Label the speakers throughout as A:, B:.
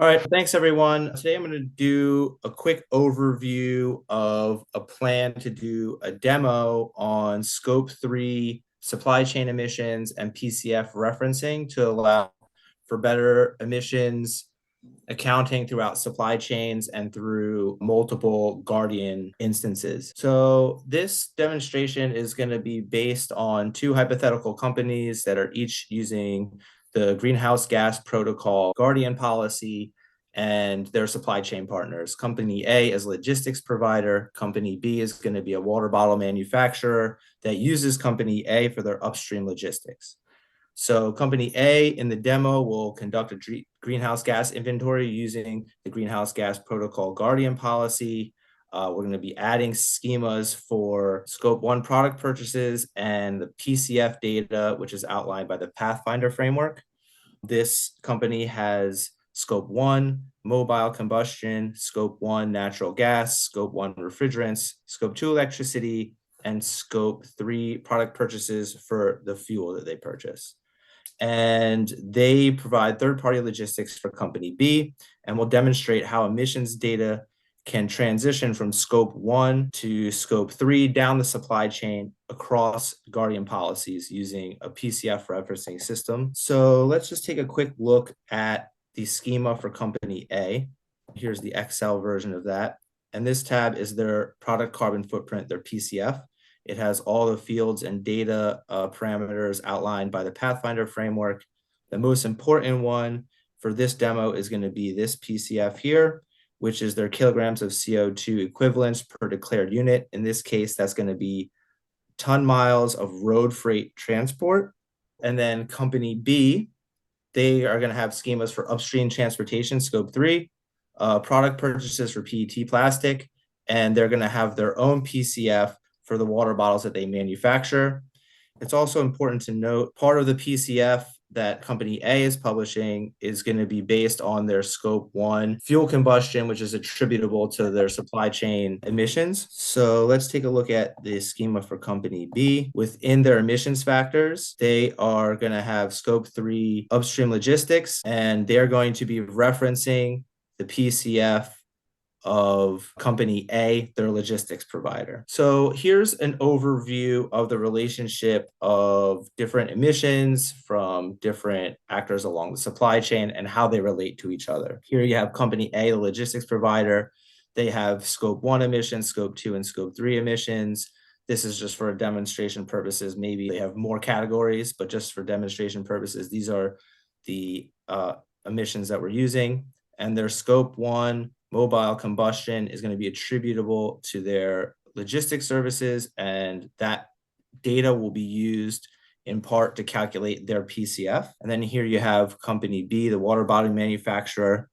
A: All right, thanks everyone. Today I'm going to do a quick overview of a plan to do a demo on Scope 3 supply chain emissions and PCF referencing to allow for better emissions accounting throughout supply chains and through multiple Guardian instances. So this demonstration is going to be based on two hypothetical companies that are each using the greenhouse gas protocol Guardian policy and their supply chain partners. Company A is a logistics provider. Company B is going to be a water bottle manufacturer that uses Company A for their upstream logistics. So company A in the demo will conduct a greenhouse gas inventory using the greenhouse gas protocol Guardian policy. We're going to be adding schemas for scope 1 product purchases and the PCF data, which is outlined by the Pathfinder framework. This company has scope 1 mobile combustion, scope 1 natural gas, scope 1 refrigerants, scope 2 electricity, and scope 3 product purchases for the fuel that they purchase. And they provide third-party logistics for company B, and will demonstrate how emissions data can transition from scope 1 to scope 3 down the supply chain across Guardian policies using a PCF referencing system. So let's just take a quick look at the schema for company A. Here's the Excel version of that. And this tab is their product carbon footprint, their PCF. It has all the fields and data parameters outlined by the Pathfinder framework. The most important one for this demo is going to be this PCF here, which is their kilograms of CO2 equivalents per declared unit. In this case, that's going to be ton miles of road freight transport. And then company B, they are going to have schemas for upstream transportation, scope 3, product purchases for PET plastic, and they're going to have their own PCF for the water bottles that they manufacture. It's also important to note part of the PCF that company A is publishing is going to be based on their scope 1 fuel combustion, which is attributable to their supply chain emissions. So let's take a look at the schema for company B. Within their emissions factors, they are going to have scope 3 upstream logistics, and they're going to be referencing the PCF of company A, their logistics provider. So here's an overview of the relationship of different emissions from different actors along the supply chain and how they relate to each other. Here you have company A, the logistics provider. They have scope 1 emissions, scope 2, and scope 3 emissions. This is just for demonstration purposes. Maybe they have more categories, but just for demonstration purposes, these are the emissions that we're using. And their scope 1 mobile combustion is going to be attributable to their logistics services, and that data will be used in part to calculate their PCF. And then here you have company B, the water bottle manufacturer.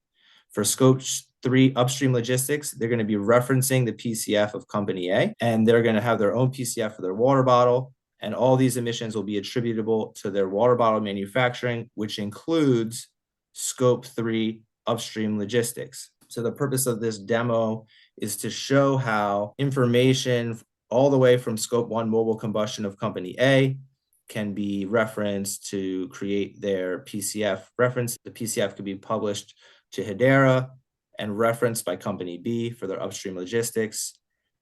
A: For scope 3 upstream logistics, they're going to be referencing the PCF of company A, and they're going to have their own PCF for their water bottle. And all these emissions will be attributable to their water bottle manufacturing, which includes scope 3 upstream logistics. So the purpose of this demo is to show how information all the way from scope 1 mobile combustion of company A can be referenced to create their PCF reference. The PCF could be published to hedera and referenced by company B for their upstream logistics.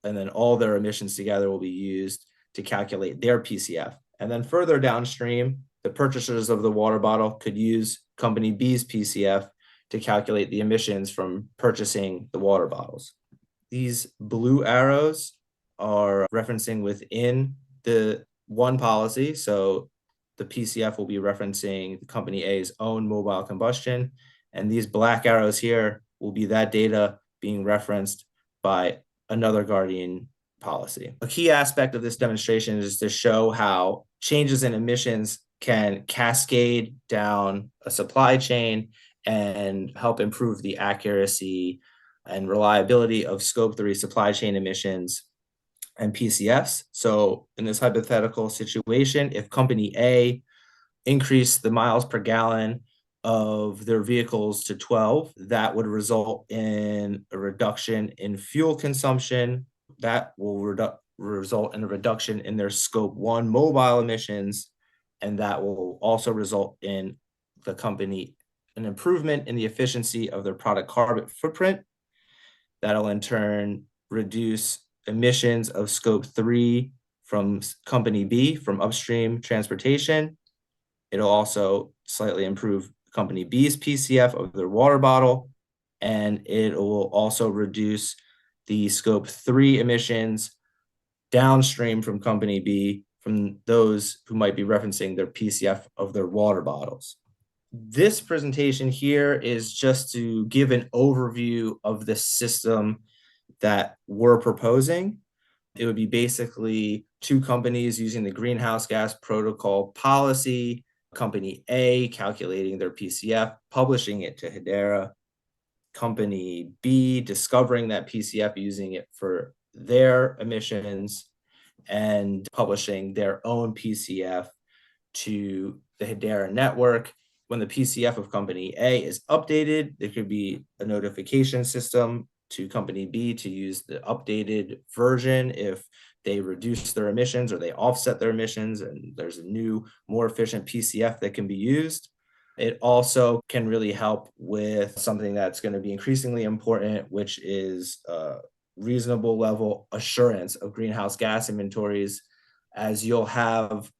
A: And then all their emissions together will be used to calculate their PCF. And then further downstream, the purchasers of the water bottle could use company B's PCF to calculate the emissions from purchasing the water bottles. These blue arrows are referencing within the one policy. So the PCF will be referencing the company A's own mobile combustion. And these black arrows here will be that data being referenced by another Guardian policy. A key aspect of this demonstration is to show how changes in emissions can cascade down a supply chain and help improve the accuracy and reliability of scope 3 supply chain emissions and PCFs. So in this hypothetical situation, if company A increased the miles per gallon of their vehicles to 12, that would result in a reduction in fuel consumption. That will result in a reduction in their scope 1 mobile emissions, and that will also result in the company an improvement in the efficiency of their product carbon footprint. That'll in turn reduce emissions of scope 3 from company B, from upstream transportation. It'll also slightly improve company B's PCF of their water bottle, and it will also reduce the scope 3 emissions downstream from company B from those who might be referencing their PCF of their water bottles. This presentation here is just to give an overview of the system that we're proposing. It would be basically two companies using the greenhouse gas protocol policy, company A calculating their PCF, publishing it to hedera, company B discovering that PCF, using it for their emissions, and publishing their own PCF to the hedera network. When the PCF of company A is updated, there could be a notification system to company B to use the updated version if they reduce their emissions or they offset their emissions and there's a new, more efficient PCF that can be used. It also can really help with something that's going to be increasingly important, which is reasonable level assurance of greenhouse gas inventories, as you'll have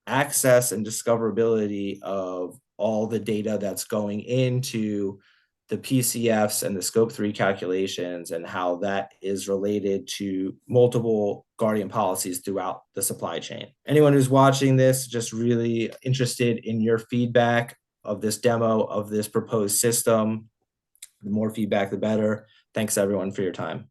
A: access and discoverability of all the data that's going into the PCFs and the scope 3 calculations and how that is related to multiple Guardian policies throughout the supply chain. Anyone who's watching this, just really interested in your feedback of this demo of this proposed system. The more feedback, the better. Thanks everyone for your time.